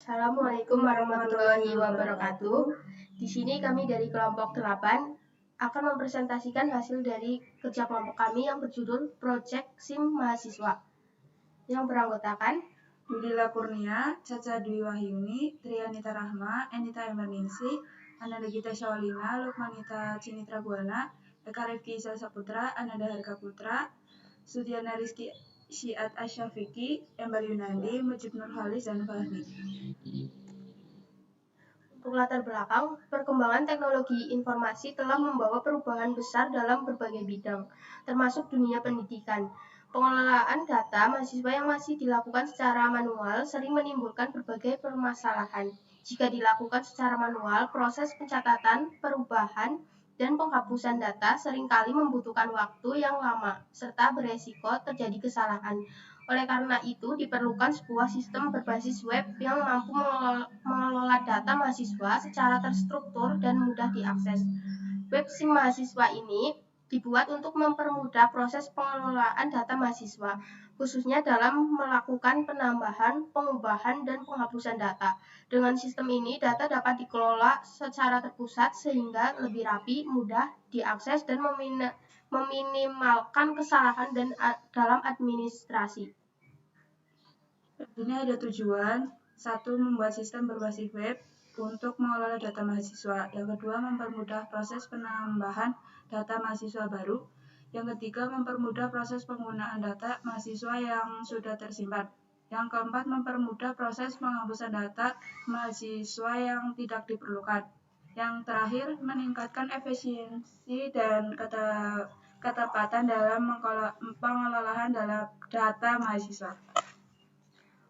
Assalamualaikum warahmatullahi wabarakatuh. Di sini kami dari kelompok 8 akan mempresentasikan hasil dari kerja kelompok kami yang berjudul Project SIM Mahasiswa yang beranggotakan Yudila Kurnia, Caca Dwi Wahyuni, Trianita Rahma, Enita Emerningsi, Ananda Gita Syawalina, Lukmanita Cinitra Buana, Eka Rifki Isa Saputra, Ananda Harka Putra, Sudiana Rizky Syiat Asyafiki, Embal Yunandi, Mujib Nurhalis, dan Fahmi. Untuk latar belakang, perkembangan teknologi informasi telah membawa perubahan besar dalam berbagai bidang, termasuk dunia pendidikan. Pengelolaan data mahasiswa yang masih dilakukan secara manual sering menimbulkan berbagai permasalahan. Jika dilakukan secara manual, proses pencatatan, perubahan, dan penghapusan data seringkali membutuhkan waktu yang lama, serta beresiko terjadi kesalahan. Oleh karena itu, diperlukan sebuah sistem berbasis web yang mampu mengelola data mahasiswa secara terstruktur dan mudah diakses. Web SIM mahasiswa ini dibuat untuk mempermudah proses pengelolaan data mahasiswa, khususnya dalam melakukan penambahan, pengubahan, dan penghapusan data. Dengan sistem ini, data dapat dikelola secara terpusat sehingga lebih rapi, mudah diakses, dan meminimalkan kesalahan dalam administrasi. Ini ada tujuan, satu, membuat sistem berbasis web untuk mengelola data mahasiswa. Yang kedua, mempermudah proses penambahan data mahasiswa baru. Yang ketiga, mempermudah proses penggunaan data mahasiswa yang sudah tersimpan. Yang keempat, mempermudah proses penghapusan data mahasiswa yang tidak diperlukan. Yang terakhir, meningkatkan efisiensi dan ketepatan dalam pengelolaan data mahasiswa.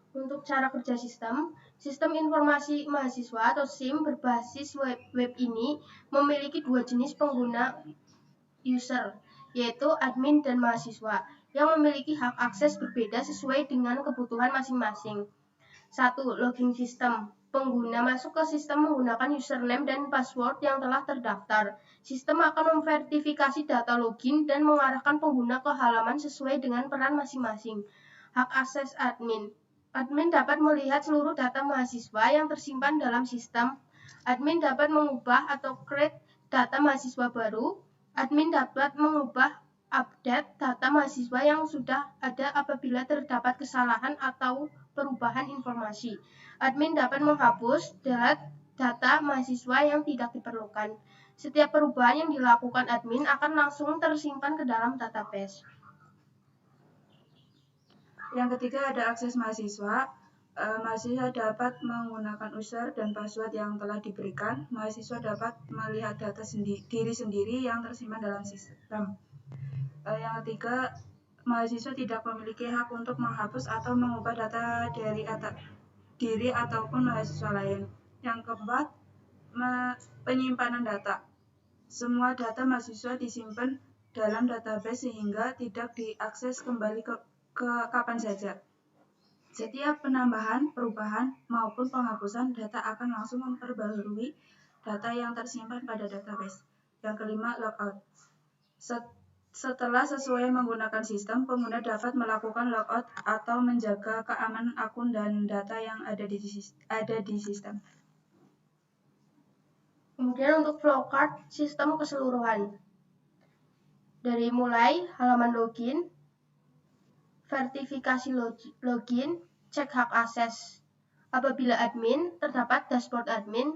Untuk cara kerja sistem informasi mahasiswa atau SIM berbasis web ini memiliki dua jenis pengguna user, yaitu admin dan mahasiswa, yang memiliki hak akses berbeda sesuai dengan kebutuhan masing-masing. 1. Login sistem. Pengguna masuk ke sistem menggunakan username dan password yang telah terdaftar. Sistem akan memverifikasi data login dan mengarahkan pengguna ke halaman sesuai dengan peran masing-masing. Hak akses admin. Admin dapat melihat seluruh data mahasiswa yang tersimpan dalam sistem. Admin dapat mengubah atau create data mahasiswa baru. Admin dapat mengubah update data mahasiswa yang sudah ada apabila terdapat kesalahan atau perubahan informasi. Admin dapat menghapus, delete data mahasiswa yang tidak diperlukan. Setiap perubahan yang dilakukan admin akan langsung tersimpan ke dalam database. Yang ketiga ada akses mahasiswa. Mahasiswa dapat menggunakan user dan password yang telah diberikan. Mahasiswa dapat melihat data diri sendiri yang tersimpan dalam sistem. Yang ketiga, mahasiswa tidak memiliki hak untuk menghapus atau mengubah data dari diri ataupun mahasiswa lain. Yang keempat, penyimpanan data. Semua data mahasiswa disimpan dalam database sehingga tidak diakses kembali ke kapan saja. Setiap penambahan, perubahan, maupun penghapusan data akan langsung memperbarui data yang tersimpan pada database. Yang kelima, logout. Setelah sesuai menggunakan sistem, pengguna dapat melakukan logout atau menjaga keamanan akun dan data yang ada di sistem. Kemudian untuk flowchart sistem keseluruhan. Dari mulai halaman login, verifikasi login, cek hak akses. Apabila admin, terdapat dashboard admin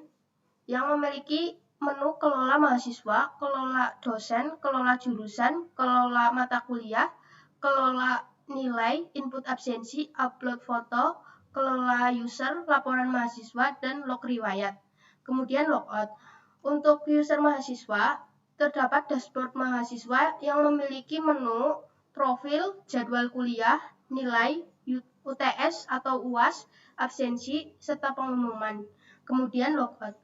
yang memiliki menu kelola mahasiswa, kelola dosen, kelola jurusan, kelola mata kuliah, kelola nilai, input absensi, upload foto, kelola user, laporan mahasiswa, dan log riwayat. Kemudian logout. Untuk user mahasiswa, terdapat dashboard mahasiswa yang memiliki menu profil, jadwal kuliah, nilai, UTS atau UAS, absensi, serta pengumuman. Kemudian logout.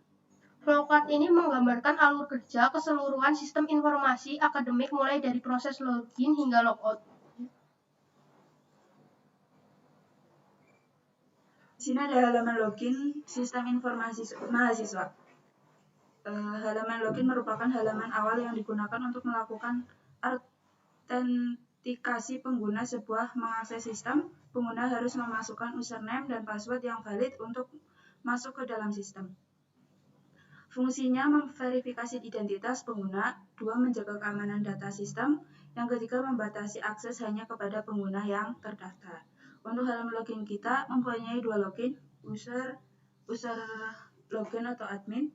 Flowchart ini menggambarkan alur kerja keseluruhan sistem informasi akademik mulai dari proses login hingga logout. Di sini ada halaman login sistem informasi mahasiswa. Halaman login merupakan halaman awal yang digunakan untuk melakukan autentikasi pengguna. Sebuah mengakses sistem, pengguna harus memasukkan username dan password yang valid untuk masuk ke dalam sistem. Fungsinya memverifikasi identitas pengguna, 2 menjaga keamanan data sistem, yang ketiga membatasi akses hanya kepada pengguna yang terdaftar. Untuk halaman login kita mempunyai 2 login, user login atau admin.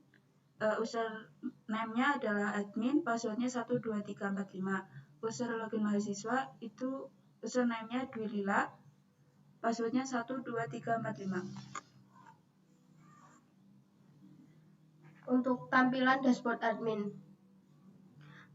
User name-nya adalah admin, password-nya 12345. User login mahasiswa itu user name-nya Dwi Lila, password-nya 12345. Untuk tampilan dashboard admin.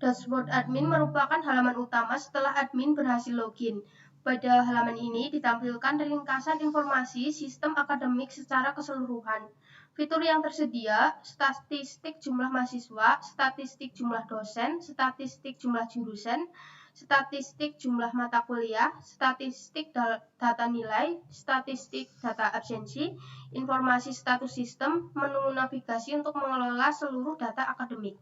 Dashboard admin merupakan halaman utama setelah admin berhasil login. Pada halaman ini ditampilkan ringkasan informasi sistem akademik secara keseluruhan. Fitur yang tersedia, statistik jumlah mahasiswa, statistik jumlah dosen, statistik jumlah jurusan, statistik jumlah mata kuliah, statistik data nilai, statistik data absensi, informasi status sistem, menu navigasi untuk mengelola seluruh data akademik.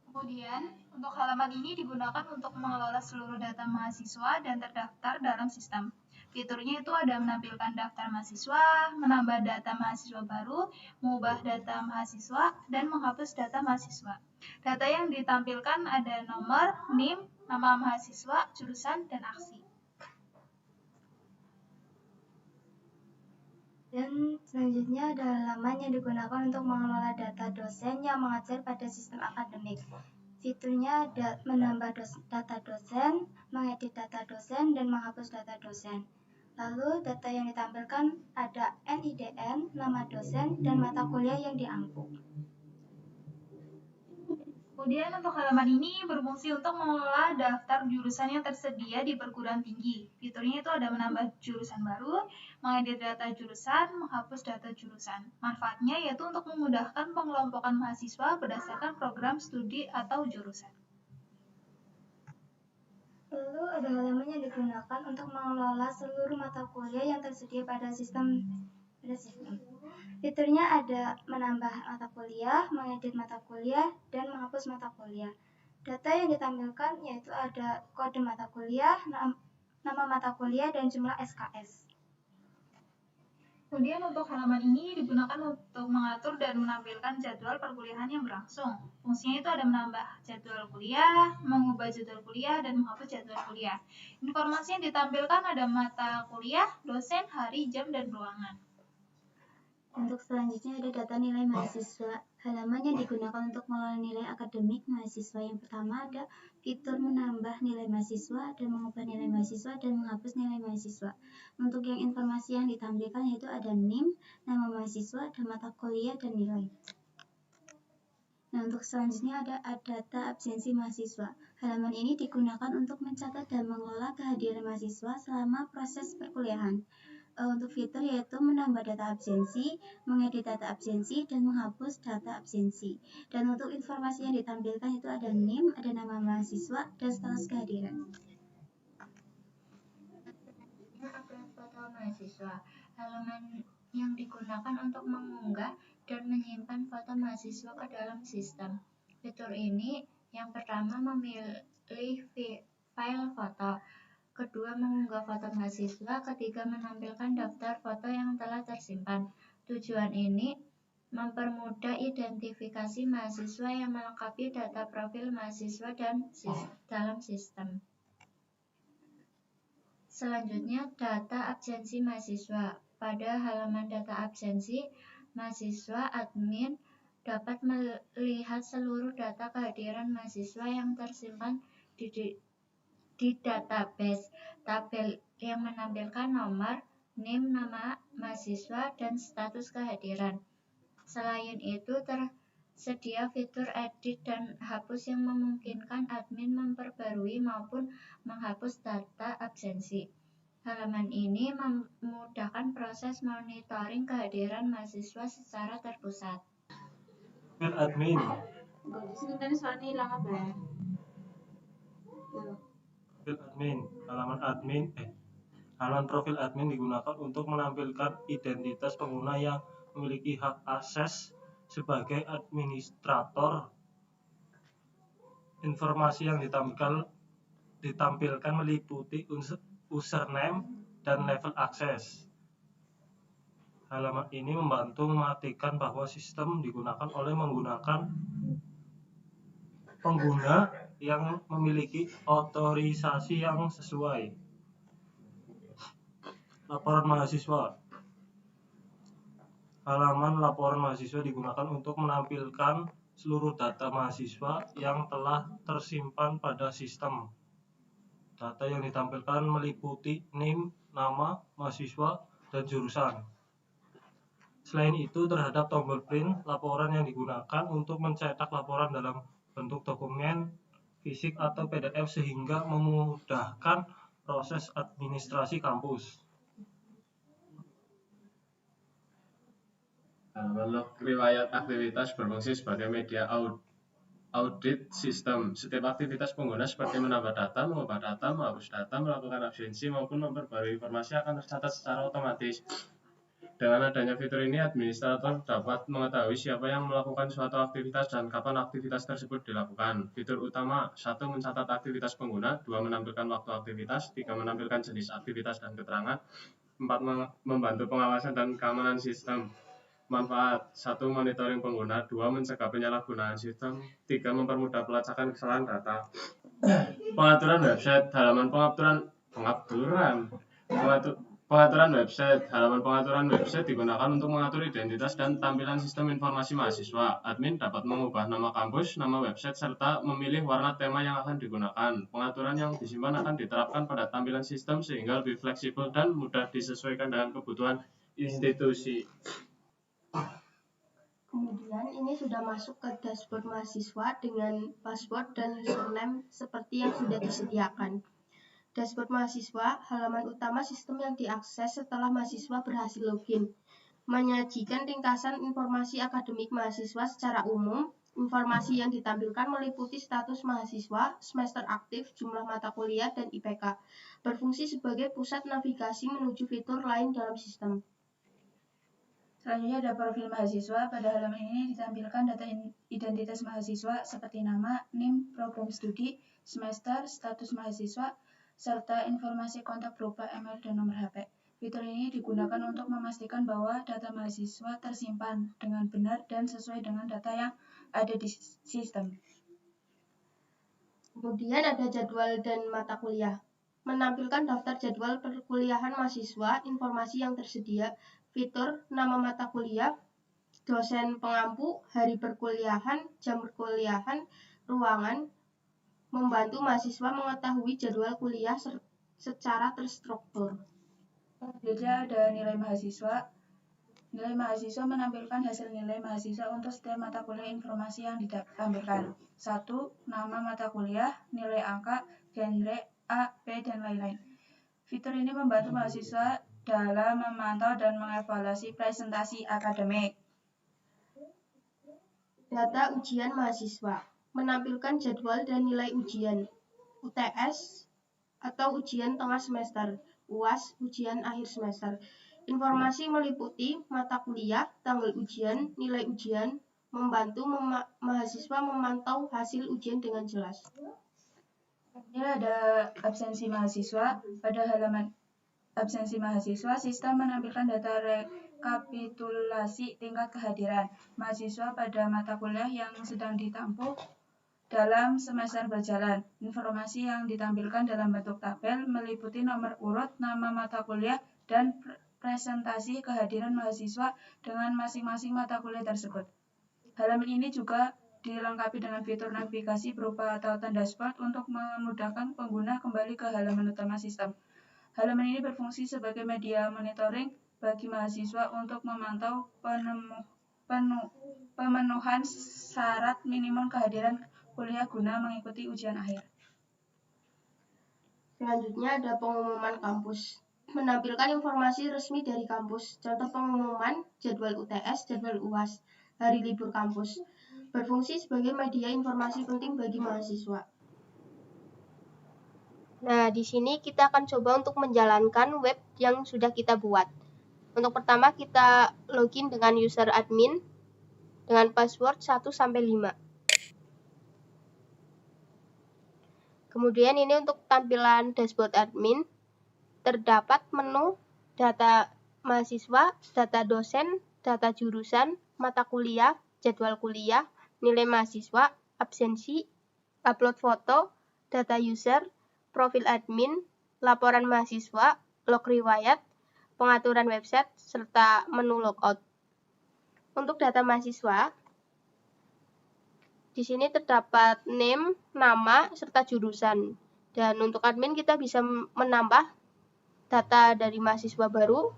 Kemudian, untuk halaman ini digunakan untuk mengelola seluruh data mahasiswa dan terdaftar dalam sistem. Fiturnya itu ada menampilkan daftar mahasiswa, menambah data mahasiswa baru, mengubah data mahasiswa, dan menghapus data mahasiswa. Data yang ditampilkan ada nomor, NIM, nama mahasiswa, jurusan, dan aksi. Dan selanjutnya ada halaman yang digunakan untuk mengelola data dosen yang mengajar pada sistem akademik. Fiturnya ada menambah data dosen, mengedit data dosen, dan menghapus data dosen. Lalu data yang ditampilkan ada NIDN, nama dosen, dan mata kuliah yang diangkut. Kemudian untuk halaman ini berfungsi untuk mengelola daftar jurusan yang tersedia di perguruan tinggi. Fiturnya itu ada menambah jurusan baru, mengedit data jurusan, menghapus data jurusan. Manfaatnya yaitu untuk memudahkan pengelompokan mahasiswa berdasarkan program studi atau jurusan. Lalu ada halaman yang digunakan untuk mengelola seluruh mata kuliah yang tersedia pada sistem. Fiturnya ada menambah mata kuliah, mengedit mata kuliah, dan menghapus mata kuliah. Data yang ditampilkan yaitu ada kode mata kuliah, nama mata kuliah, dan jumlah SKS. Kemudian untuk halaman ini digunakan untuk mengatur dan menampilkan jadwal perkuliahan yang berlangsung. Fungsinya itu ada menambah jadwal kuliah, mengubah jadwal kuliah, dan menghapus jadwal kuliah. Informasi yang ditampilkan ada mata kuliah, dosen, hari, jam, dan ruangan. Untuk selanjutnya ada data nilai mahasiswa. Halaman yang digunakan untuk mengelola nilai akademik mahasiswa. Yang pertama ada fitur menambah nilai mahasiswa dan mengubah nilai mahasiswa dan menghapus nilai mahasiswa. Untuk yang informasi yang ditampilkan yaitu ada NIM, nama mahasiswa, dan mata kuliah dan nilai. Nah, untuk selanjutnya ada data absensi mahasiswa. Halaman ini digunakan untuk mencatat dan mengelola kehadiran mahasiswa selama proses perkuliahan. Untuk fitur yaitu menambah data absensi, mengedit data absensi, dan menghapus data absensi. Dan untuk informasi yang ditampilkan itu ada NIM, ada nama mahasiswa, dan status kehadiran. Upload foto mahasiswa. Halaman yang digunakan untuk mengunggah dan menyimpan foto mahasiswa ke dalam sistem. Fitur ini yang pertama memilih file foto, kedua mengunggah foto mahasiswa, ketiga menampilkan daftar foto yang telah tersimpan. Tujuan ini mempermudah identifikasi mahasiswa yang melengkapi data profil mahasiswa dan dalam sistem. Selanjutnya, data absensi mahasiswa. Pada halaman data absensi, mahasiswa admin dapat melihat seluruh data kehadiran mahasiswa yang tersimpan di database. Tabel yang menampilkan nomor, NIM, nama mahasiswa, dan status kehadiran. Selain itu, tersedia fitur edit dan hapus yang memungkinkan admin memperbarui maupun menghapus data absensi. Halaman ini memudahkan proses monitoring kehadiran mahasiswa secara terpusat. Admin. Halaman profil admin digunakan untuk menampilkan identitas pengguna yang memiliki hak akses sebagai administrator. Informasi yang ditampilkan meliputi username dan level akses. Halaman ini membantu memastikan bahwa sistem digunakan oleh menggunakan pengguna yang memiliki otorisasi yang sesuai. Laporan mahasiswa. Halaman laporan mahasiswa digunakan untuk menampilkan seluruh data mahasiswa yang telah tersimpan pada sistem. Data yang ditampilkan meliputi NIM, nama, mahasiswa, dan jurusan. Selain itu, terhadap tombol print, laporan yang digunakan untuk mencetak laporan dalam bentuk dokumen, fisik, atau PDF sehingga memudahkan proses administrasi kampus. Halaman log riwayat aktivitas berfungsi sebagai media audit sistem. Setiap aktivitas pengguna seperti menambah data, mengubah data, menghapus data, melakukan absensi, maupun memperbarui informasi akan tercatat secara otomatis. Dengan adanya fitur ini, administrator dapat mengetahui siapa yang melakukan suatu aktivitas dan kapan aktivitas tersebut dilakukan. Fitur utama: 1. Mencatat aktivitas pengguna, 2. Menampilkan waktu aktivitas, 3. Menampilkan jenis aktivitas dan keterangan, 4. Membantu pengawasan dan keamanan sistem. Manfaat: 1. Monitoring pengguna, 2. Mencegah penyalahgunaan sistem, 3. Mempermudah pelacakan kesalahan data. Pengaturan website. Halaman pengaturan website. Halaman pengaturan website digunakan untuk mengatur identitas dan tampilan sistem informasi mahasiswa. Admin dapat mengubah nama kampus, nama website, serta memilih warna tema yang akan digunakan. Pengaturan yang disimpan akan diterapkan pada tampilan sistem sehingga lebih fleksibel dan mudah disesuaikan dengan kebutuhan institusi. Kemudian ini sudah masuk ke dashboard mahasiswa dengan password dan username seperti yang sudah disediakan. Dashboard mahasiswa, halaman utama sistem yang diakses setelah mahasiswa berhasil login. Menyajikan ringkasan informasi akademik mahasiswa secara umum. Informasi yang ditampilkan meliputi status mahasiswa, semester aktif, jumlah mata kuliah, dan IPK. Berfungsi sebagai pusat navigasi menuju fitur lain dalam sistem. Selanjutnya ada profil mahasiswa. Pada halaman ini ditampilkan data identitas mahasiswa seperti nama, NIM, program studi, semester, status mahasiswa, serta informasi kontak berupa email dan nomor HP. Fitur ini digunakan untuk memastikan bahwa data mahasiswa tersimpan dengan benar dan sesuai dengan data yang ada di sistem. Kemudian ada jadwal dan mata kuliah. Menampilkan daftar jadwal perkuliahan mahasiswa, informasi yang tersedia, fitur, nama mata kuliah, dosen pengampu, hari perkuliahan, jam perkuliahan, ruangan, membantu mahasiswa mengetahui jadwal kuliah secara terstruktur. Selanjutnya ada nilai mahasiswa. Nilai mahasiswa menampilkan hasil nilai mahasiswa untuk setiap mata kuliah informasi yang ditampilkan. 1. Nama mata kuliah, nilai angka, genre, A, B, dan lain-lain. Fitur ini membantu mahasiswa dalam memantau dan mengevaluasi presentasi akademik. Data ujian mahasiswa menampilkan jadwal dan nilai ujian, UTS atau ujian tengah semester, UAS, ujian akhir semester. Informasi meliputi mata kuliah, tanggal ujian, nilai ujian, membantu mahasiswa memantau hasil ujian dengan jelas. Ini ada absensi mahasiswa. Pada halaman absensi mahasiswa, sistem menampilkan data rekapitulasi tingkat kehadiran mahasiswa pada mata kuliah yang sedang ditempuh dalam semester berjalan. Informasi yang ditampilkan dalam bentuk tabel meliputi nomor urut, nama mata kuliah, dan presentasi kehadiran mahasiswa dengan masing-masing mata kuliah tersebut. Halaman ini juga dilengkapi dengan fitur navigasi berupa tautan dashboard untuk memudahkan pengguna kembali ke halaman utama sistem. Halaman ini berfungsi sebagai media monitoring bagi mahasiswa untuk memantau pemenuhan syarat minimum kehadiran kuliah guna mengikuti ujian akhir. Selanjutnya ada pengumuman kampus. Menampilkan informasi resmi dari kampus. Contoh pengumuman, jadwal UTS, jadwal UAS, hari libur kampus. Berfungsi sebagai media informasi penting bagi mahasiswa. Nah, di sini kita akan coba untuk menjalankan web yang sudah kita buat. Untuk pertama kita login dengan user admin dengan password 1-5. Kemudian ini untuk tampilan dashboard admin, terdapat menu data mahasiswa, data dosen, data jurusan, mata kuliah, jadwal kuliah, nilai mahasiswa, absensi, upload foto, data user, profil admin, laporan mahasiswa, log riwayat, pengaturan website, serta menu logout. Untuk data mahasiswa, di sini terdapat name, nama, serta jurusan. Dan untuk admin kita bisa menambah data dari mahasiswa baru.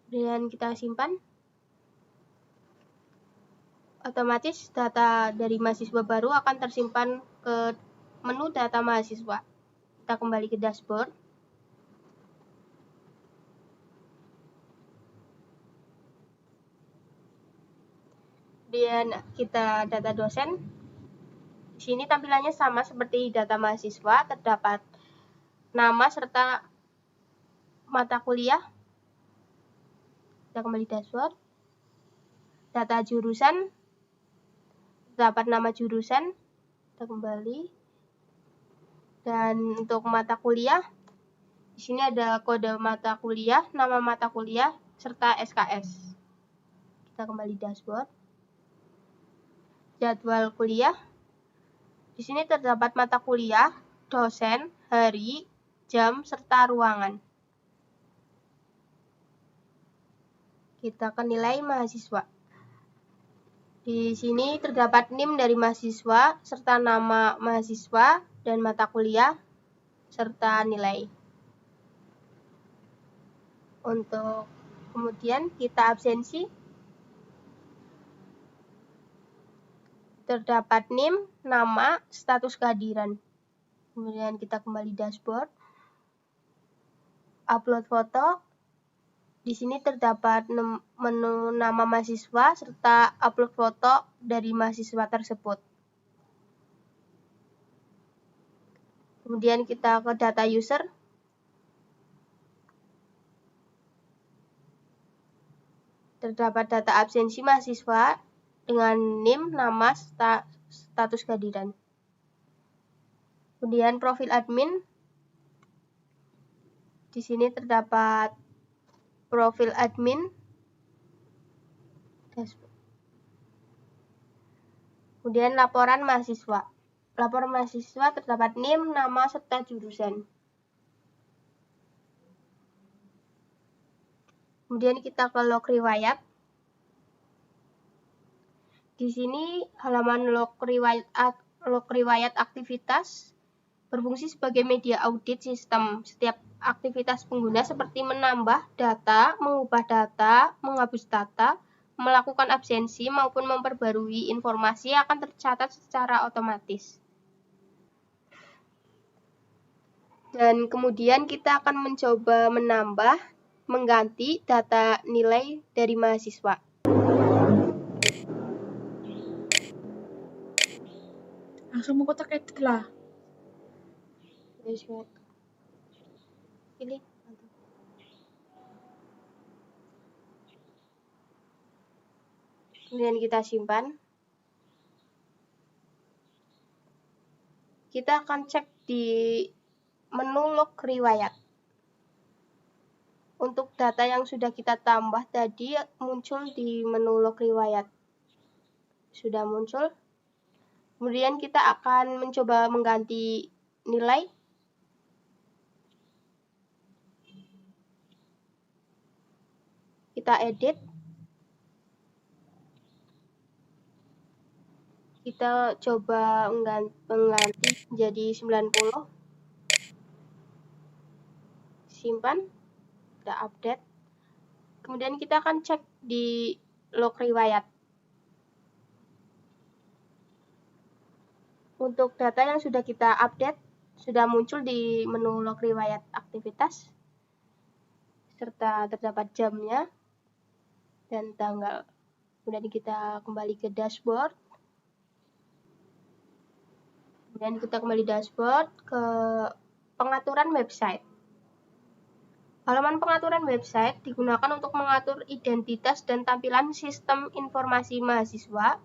Kemudian kita simpan. Otomatis data dari mahasiswa baru akan tersimpan ke menu data mahasiswa. Kita kembali ke dashboard. Kemudian kita data dosen. Di sini tampilannya sama seperti data mahasiswa, terdapat nama serta mata kuliah. Kita kembali dashboard. Data jurusan, terdapat nama jurusan. Kita kembali. Dan untuk mata kuliah, di sini ada kode mata kuliah, nama mata kuliah, serta SKS. Kita kembali dashboard. Jadwal kuliah. Di sini terdapat mata kuliah, dosen, hari, jam, serta ruangan. Kita ke nilai mahasiswa. Di sini terdapat NIM dari mahasiswa, serta nama mahasiswa dan mata kuliah, serta nilai. Untuk kemudian kita absensi. Terdapat NIM, nama, status kehadiran. Kemudian kita kembali dashboard. Upload foto. Di sini terdapat menu nama mahasiswa serta upload foto dari mahasiswa tersebut. Kemudian kita ke data user. Terdapat data absensi mahasiswa dengan NIM, nama, status kehadiran. Kemudian profil admin. Di sini terdapat profil admin. Kemudian laporan mahasiswa. Laporan mahasiswa terdapat NIM, nama, serta jurusan. Kemudian kita ke log riwayat. Di sini halaman log riwayat aktivitas berfungsi sebagai media audit sistem. Setiap aktivitas pengguna seperti menambah data, mengubah data, menghapus data, melakukan absensi maupun memperbarui informasi akan tercatat secara otomatis. Dan kemudian kita akan mencoba menambah, mengganti data nilai dari mahasiswa. Langsung mau kotak edit lah. Pilih. Kemudian kita simpan. Kita akan cek di menu log riwayat. Untuk data yang sudah kita tambah tadi muncul di menu log riwayat. Sudah muncul. Kemudian kita akan mencoba mengganti nilai. Kita edit. Kita coba mengganti menjadi 90. Simpan. Kita update. Kemudian kita akan cek di log riwayat. Untuk data yang sudah kita update, sudah muncul di menu log riwayat aktivitas, serta terdapat jamnya dan tanggal. Kemudian kita kembali ke dashboard. Kemudian kita kembali dashboard ke pengaturan website. Halaman pengaturan website digunakan untuk mengatur identitas dan tampilan sistem informasi mahasiswa.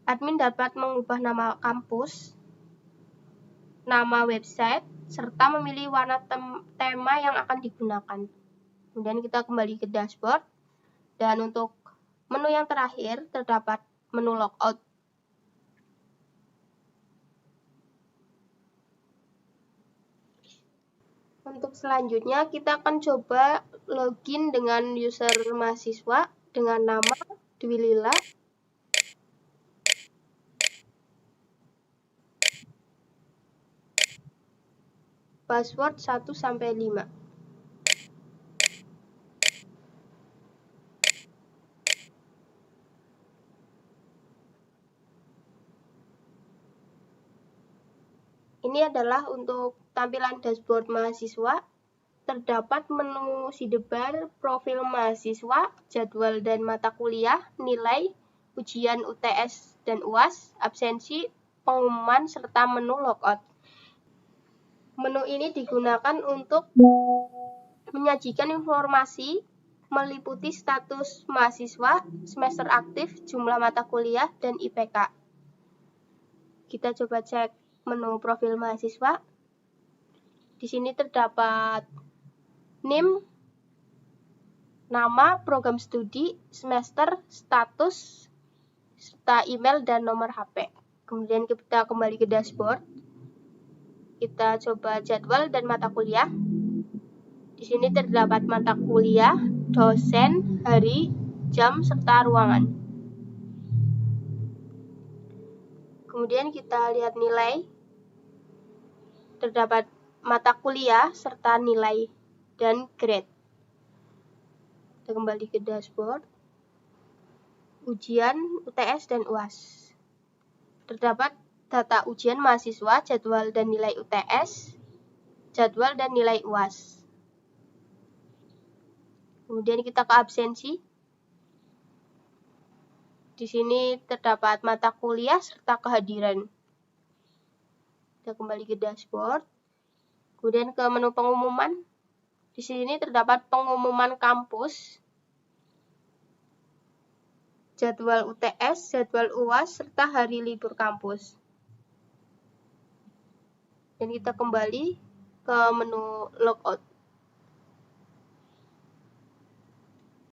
Admin dapat mengubah nama kampus, nama website, serta memilih warna tema yang akan digunakan. Kemudian kita kembali ke dashboard, dan untuk menu yang terakhir terdapat menu logout. Untuk selanjutnya kita akan coba login dengan user mahasiswa dengan nama Dwi Lila. Password 1-5. Ini adalah untuk tampilan dashboard mahasiswa. Terdapat menu sidebar, profil mahasiswa, jadwal dan mata kuliah, nilai, ujian UTS dan UAS, absensi, pengumuman, serta menu logout. Menu ini digunakan untuk menyajikan informasi meliputi status mahasiswa, semester aktif, jumlah mata kuliah, dan IPK. Kita coba cek menu profil mahasiswa. Di sini terdapat NIM, nama, program studi, semester, status, serta email dan nomor HP. Kemudian kita kembali ke dashboard. Kita coba jadwal dan mata kuliah. Di sini terdapat mata kuliah, dosen, hari, jam, serta ruangan. Kemudian kita lihat nilai. Terdapat mata kuliah serta nilai dan grade. Kita kembali ke dashboard. Ujian, UTS, dan UAS. Terdapat data ujian mahasiswa, jadwal dan nilai UTS, jadwal dan nilai UAS. Kemudian kita ke absensi. Di sini terdapat mata kuliah serta kehadiran. Kita kembali ke dashboard. Kemudian ke menu pengumuman. Di sini terdapat pengumuman kampus, jadwal UTS, jadwal UAS, serta hari libur kampus. Dan kita kembali ke menu logout.